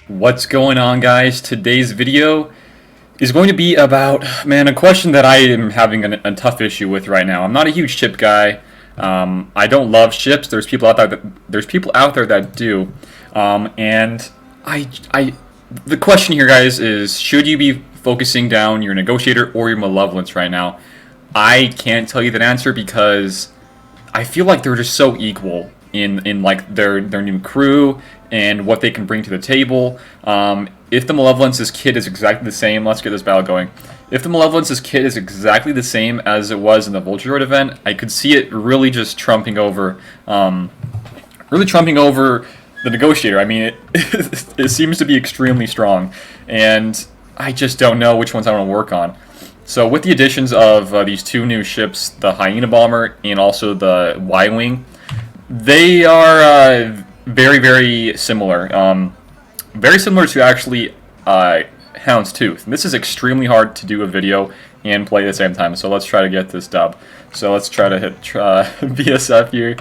What's going on, guys? Today's video is going to be about, man, a question that I am having a tough issue with right now. I'm not a huge chip guy. I don't love chips. There's people out there that do. And the question here, guys, is should you be focusing down your Negotiator or your Malevolence right now? I can't tell you that answer because I feel like they're just so equal in like their new crew and what they can bring to the table. If the Malevolence's kit is exactly the same, let's get this battle going. If the Malevolence's kit is exactly the same as it was in the Vulture Droid event, I could see it really just trumping over, the Negotiator. I mean, it seems to be extremely strong, and I just don't know which ones I want to work on. So with the additions of these two new ships, the Hyena Bomber and also the Y-Wing, they are very, very similar. Very similar to actually Houndstooth. And this is extremely hard to do a video and play at the same time. So let's try to get this dub. So let's try to hit BSF here.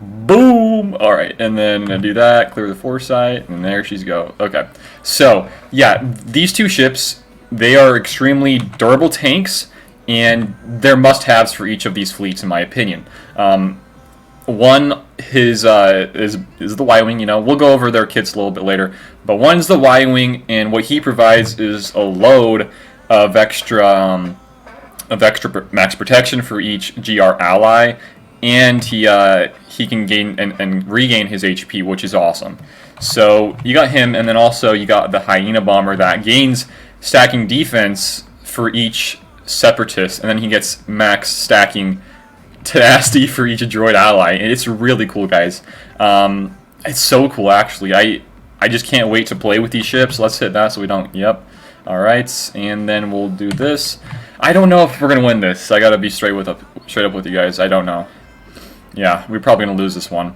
Boom! Alright, and then do that, clear the foresight, and there she's go. Okay, so yeah, these two ships, they are extremely durable tanks, and they're must-haves for each of these fleets, in my opinion. One is the Y-Wing. You know, we'll go over their kits a little bit later, but one's the Y-Wing, and what he provides is a load of extra max protection for each GR ally, and he can gain and regain his HP, which is awesome. So you got him, and then also you got the Hyena Bomber that gains stacking defense for each Separatist, and then he gets max stacking tenacity for each droid ally, and it's really cool, guys. It's so cool, actually. I just can't wait to play with these ships. Let's hit that so we don't. Yep. All right, and then we'll do this. I don't know if we're gonna win this. I gotta be straight up with you guys. I don't know. Yeah, we're probably gonna lose this one.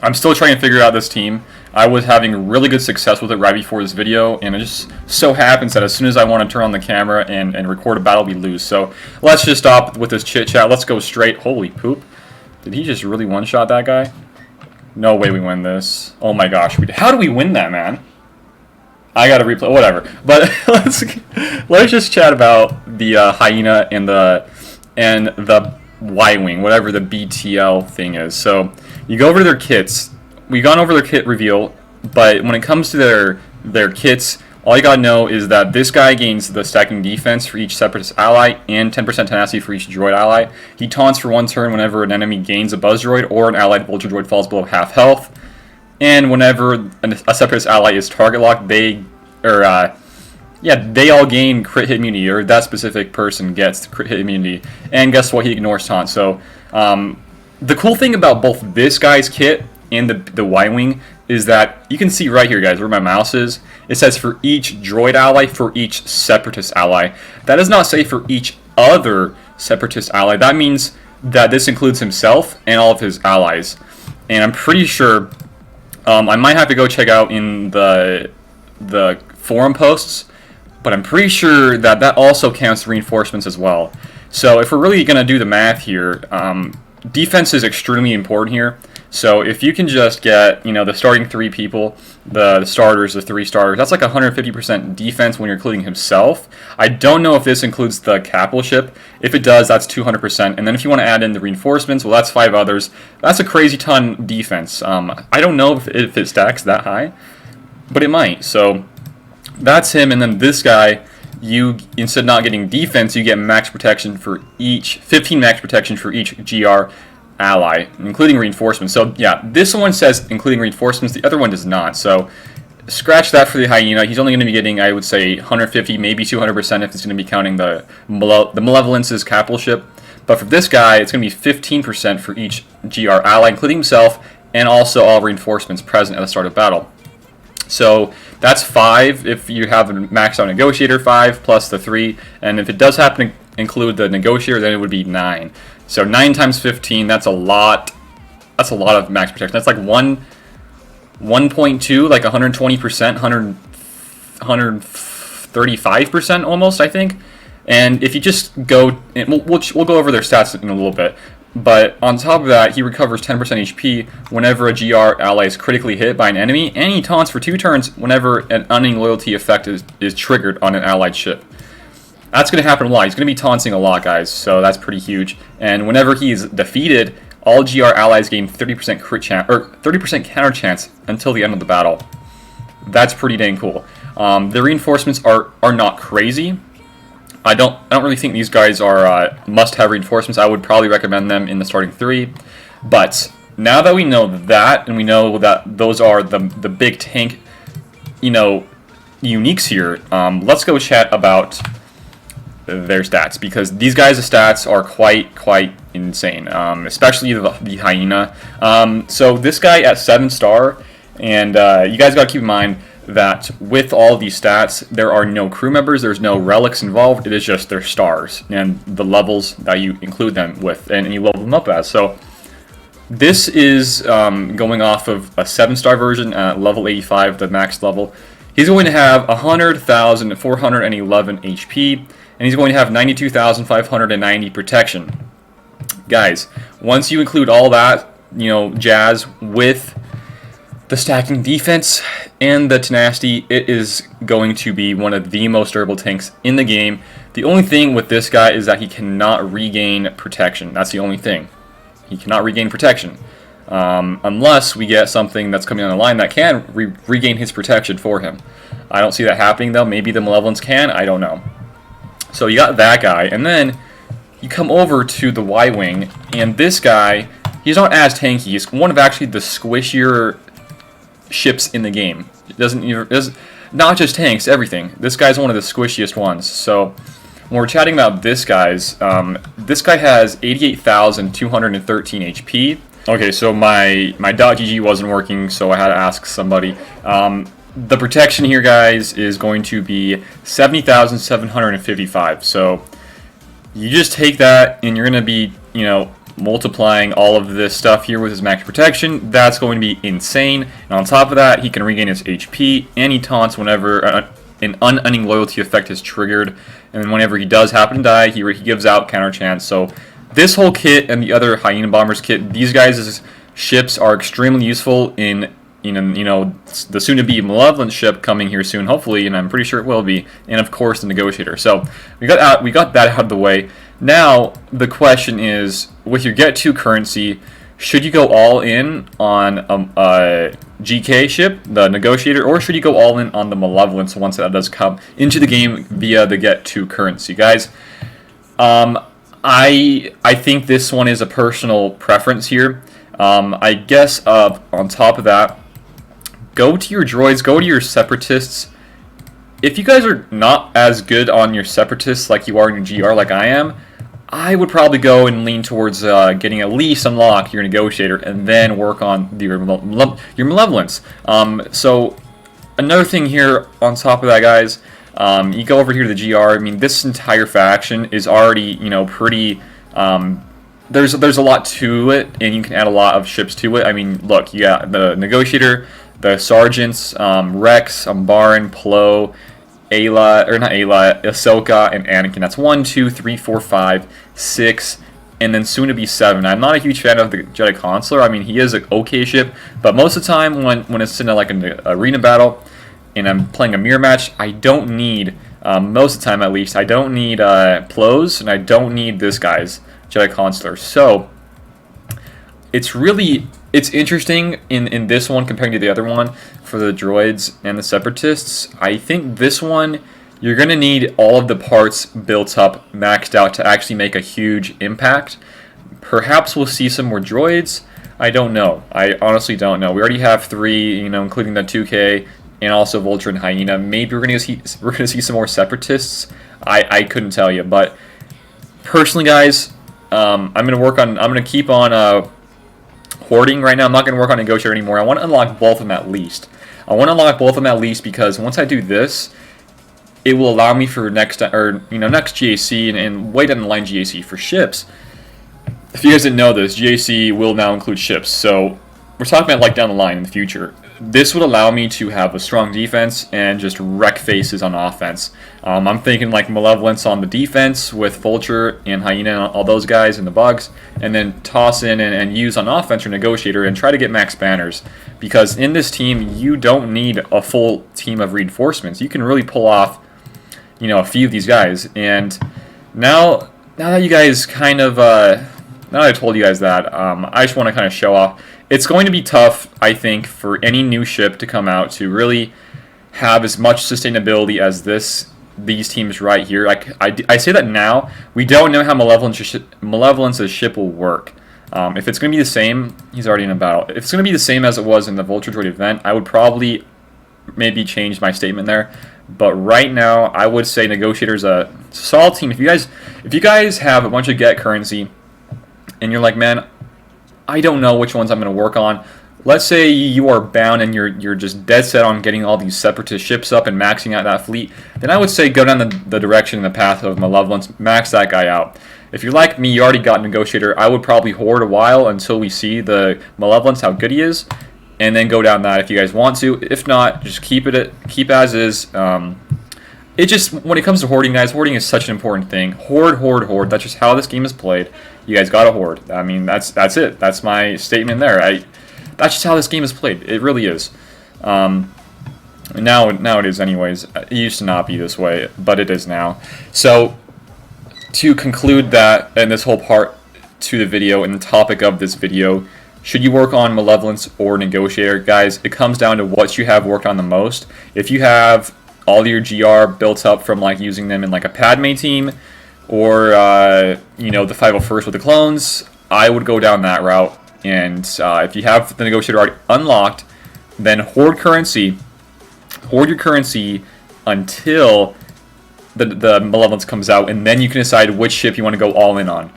I'm still trying to figure out this team. I was having really good success with it right before this video, and it just so happens that as soon as I want to turn on the camera and record a battle, we lose. So let's just stop with this chit-chat. Let's go straight. Holy poop. Did he just really one-shot that guy? No way we win this. Oh my gosh. How do we win that, man? I gotta replay. Whatever. But let's just chat about the Hyena and the Y-Wing, whatever the BTL thing is. So you go over to their kits. We've gone over their kit reveal, but when it comes to their kits, all you gotta know is that this guy gains the stacking defense for each Separatist ally and 10% tenacity for each droid ally. He taunts for one turn whenever an enemy gains a buzz droid or an allied vulture droid falls below half health. And whenever a Separatist ally is target locked, they all gain crit hit immunity, or that specific person gets crit hit immunity. And guess what? He ignores taunt. So the cool thing about both this guy's kit and the Y-Wing is that you can see right here, guys, where my mouse is. It says for each droid ally, for each Separatist ally. That does not say for each other Separatist ally. That means that this includes himself and all of his allies. And I'm pretty sure I might have to go check out in the forum posts, but I'm pretty sure that that also counts reinforcements as well. So if we're really going to do the math here, defense is extremely important here. So if you can just get, you know, the starting three people, the starters, the three starters, that's like 150% defense when you're including himself. I don't know if this includes the capital ship. If it does, that's 200%. And then if you want to add in the reinforcements, well, that's 5 others. That's a crazy ton defense. I don't know if it stacks that high, but it might. So that's him. And then this guy, you, instead of not getting defense, you get max protection for each, 15 max protection for each GR ally, including reinforcements. So yeah, this one says including reinforcements, the other one does not. So scratch that for the Hyena. He's only going to be getting, I would say, 150, maybe 200% if it's going to be counting the Malevolence's capital ship. But for this guy, it's going to be 15% for each GR ally, including himself, and also all reinforcements present at the start of battle. So that's 5 if you have a maxed out Negotiator, 5 plus the 3, and if it does happen to include the Negotiator, then it would be 9. So 9 times 15, that's a lot. That's a lot of max protection. That's like 1.2, like 120%, 135% almost, I think. And if you just go, and we'll go over their stats in a little bit. But on top of that, he recovers 10% HP whenever a GR ally is critically hit by an enemy, and he taunts for 2 turns whenever an unending loyalty effect is triggered on an allied ship. That's going to happen a lot. He's going to be taunting a lot, guys, so that's pretty huge. And whenever he's defeated, all GR allies gain 30% crit chance or 30% counter chance until the end of the battle. That's pretty dang cool. The reinforcements are not crazy. I don't really think these guys are must-have reinforcements. I would probably recommend them in the starting 3. But now that we know that, and we know that those are the big tank, uniques here, let's go chat about their stats, because these guys' stats are quite insane, especially the Hyena. So this guy at 7-star, and you guys got to keep in mind that with all these stats, there are no crew members, there's no relics involved, it is just their stars and the levels that you include them with and you level them up as. So this is going off of a 7-star version at level 85, the max level. He's going to have 100,411 HP, and he's going to have 92,590 protection. Guys, once you include all that, jazz with the stacking defense and the tenacity, it is going to be one of the most durable tanks in the game. The only thing with this guy is that he cannot regain protection. That's the only thing. He cannot regain protection. Unless we get something that's coming on the line that can regain his protection for him. I don't see that happening, though. Maybe the Malevolence can. I don't know. So you got that guy, and then you come over to the Y-Wing, and this guy, he's not as tanky. He's one of actually the squishier ships in the game. It doesn't not just tanks, everything. This guy's one of the squishiest ones. So when we're chatting about this guy has 88,213 HP. Okay, so my .gg wasn't working, so I had to ask somebody. The protection here, guys, is going to be 70,755. So you just take that, and you're going to be, multiplying all of this stuff here with his max protection. That's going to be insane. And on top of that, he can regain his HP, and he taunts whenever an unending loyalty effect is triggered. And whenever he does happen to die, he gives out counter chance. So this whole kit and the other Hyena Bombers kit, these guys' ships are extremely useful in the soon-to-be Malevolence ship coming here soon, hopefully, and I'm pretty sure it will be, and of course the Negotiator. So we got that out of the way. Now the question is, with your Get 2 currency, should you go all in on a GK ship, the Negotiator, or should you go all in on the Malevolence once that does come into the game via the Get 2 currency, guys? I think this one is a personal preference here. I guess on top of that, go to your droids, go to your separatists. If you guys are not as good on your separatists like you are in your GR like I am, I would probably go and lean towards getting at least unlock your Negotiator and then work on your Malevolence. So another thing here on top of that, guys, you go over here to the GR. I mean, this entire faction is already, pretty... There's a lot to it, and you can add a lot of ships to it. I mean, look, you got the Negotiator, the Sergeants, Rex, Umbaran, Plo, Ahsoka, and Anakin. That's 1, 2, 3, 4, 5, 6, and then soon to be 7. I'm not a huge fan of the Jedi Consular. I mean, he is an okay ship, but most of the time when it's in an arena battle and I'm playing a mirror match, I don't need, most of the time at least, I don't need Plos, and I don't need this guy's Jedi Consular. So it's interesting in this one comparing to the other one for the droids and the separatists. I think this one, you're going to need all of the parts built up, maxed out to actually make a huge impact. Perhaps we'll see some more droids. I don't know. I honestly don't know. We already have 3, including the 2K and also Vulture and Hyena. Maybe we're going to see some more separatists. I couldn't tell you, but personally, guys, I'm going to keep on hoarding right now. I'm not going to work on Negotiator anymore. I want to unlock both of them at least. Because once I do this, it will allow me for next GAC and way down the line GAC for ships. If you guys didn't know this, GAC will now include ships. So we're talking about like down the line in the future. this would allow me to have a strong defense and just wreck faces on offense. I'm thinking like Malevolence on the defense with Vulture and Hyena and all those guys and the bugs, and then toss in and use on offense or Negotiator and try to get max banners. Because in this team, you don't need a full team of reinforcements. You can really pull off, a few of these guys. And now that you guys kind of, now that I told you guys that, I just want to kind of show off. It's going to be tough, I think, for any new ship to come out to really have as much sustainability as these teams right here. I say that now. We don't know how Malevolence's ship will work. If it's going to be the same, he's already in a battle. If it's going to be the same as it was in the Vulture Droid event, I would probably maybe change my statement there. But right now, I would say Negotiator's a solid team. If you guys have a bunch of get currency, and you're like, man, I don't know which ones I'm going to work on. Let's say you are bound and you're just dead set on getting all these separatist ships up and maxing out that fleet, then I would say go down the direction and the path of Malevolence, max that guy out. If you're like me, you already got Negotiator, I would probably hoard a while until we see the Malevolence, how good he is, and then go down that if you guys want to. If not, just keep as is. It just, when it comes to hoarding, guys, hoarding is such an important thing. Hoard. That's just how this game is played. You guys gotta hoard. I mean, that's it. That's my statement there. That's just how this game is played. It really is. Now it is anyways. It used to not be this way, but it is now. So, to conclude that, and this whole part to the video, and the topic of this video, should you work on Malevolence or Negotiator? Guys, it comes down to what you have worked on the most. If you have all your GR built up from like using them in like a Padme team, or the 501st with the clones, I would go down that route. And if you have the Negotiator already unlocked, then hoard your currency until the Malevolence comes out, and then you can decide which ship you want to go all in on.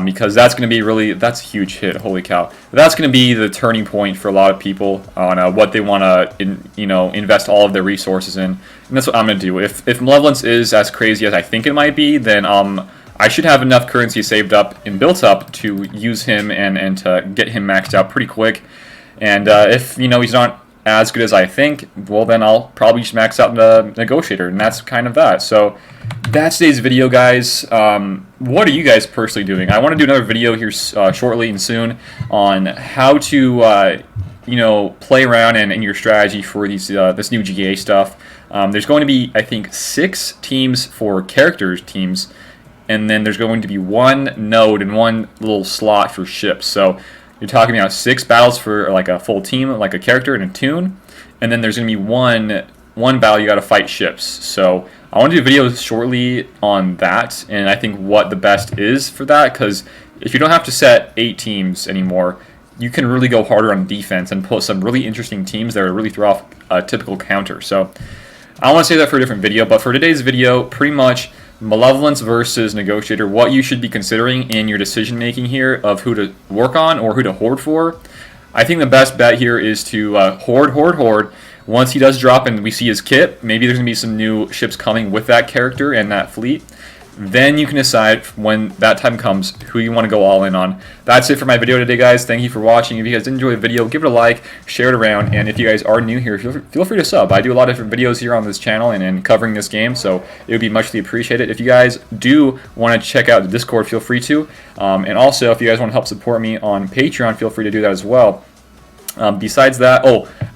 Because that's going to be that's a huge hit, holy cow. That's going to be the turning point for a lot of people on what they want to invest all of their resources in. And that's what I'm going to do. If Malevolence is as crazy as I think it might be, then I should have enough currency saved up and built up to use him and to get him maxed out pretty quick. And if he's not as good as I think, well then I'll probably just max out the Negotiator, and that's kind of that. So that's today's video, guys. What are you guys personally doing? I want to do another video here shortly and soon on how to play around and your strategy for this new GA stuff. There's going to be, I think, 6 teams for characters teams, and then there's going to be 1 node and 1 little slot for ships. So you're talking about 6 battles for like a full team, like a character and a tune, and then there's going to be one battle you got to fight ships. So I want to do videos shortly on that, and I think what the best is for that, because if you don't have to set 8 teams anymore, you can really go harder on defense and put some really interesting teams that will really throw off a typical counter. So I want to say that for a different video, but for today's video, pretty much Malevolence versus Negotiator, what you should be considering in your decision making here of who to work on or who to hoard for. I think the best bet here is to hoard. Once he does drop and we see his kit, maybe there's going to be some new ships coming with that character and that fleet. Then you can decide when that time comes who you want to go all in on. That's it for my video today, guys. Thank you for watching. If you guys did enjoy the video, give it a like, share it around, and if you guys are new here, feel free to sub. I do a lot of different videos here on this channel and covering this game, so it would be muchly appreciated. If you guys do want to check out the Discord, feel free to. And also, if you guys want to help support me on Patreon, feel free to do that as well. Besides that,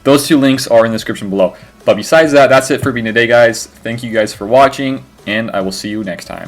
those 2 links are in the description below. But besides that, that's it for me today, guys. Thank you guys for watching, and I will see you next time.